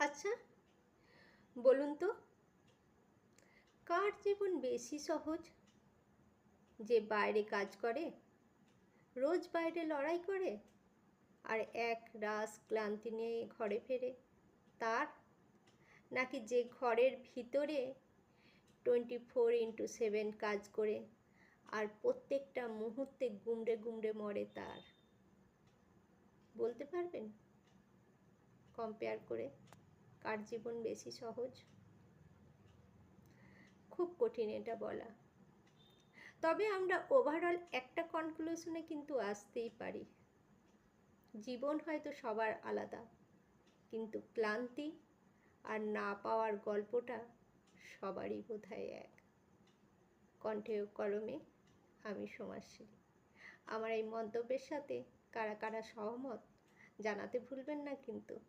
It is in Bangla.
আচ্ছা, বলুন তো, কার জীবন বেশি সহজ? যে বাইরে কাজ করে, রোজ বাইরে লড়াই করে, আর এক রাস ক্লান্তি নিয়ে ঘরে ফেরে, তার? নাকি যে ঘরের ভিতরে 24x7 কাজ করে আর প্রত্যেকটা মুহূর্তে গুমড়ে গুমড়ে মরে, তার? বলতে পারবেন কম্পেয়ার করে কার জীবন বেশি সহজ? খুব কঠিন এটা বলা। তবে আমরা ওভারঅল একটা কনক্লুশনে কিন্তু আসতেই পারি, জীবন হয়তো সবার আলাদা, কিন্তু ক্লান্তি আর না পাওয়ার গল্পটা সবারই বোধহয় এক। কণ্ঠে ও কলমে আমি সমাজশীল। আমার এই মন্তব্যের সাথে কারা কারা সহমত জানাতে ভুলবেন না কিন্তু।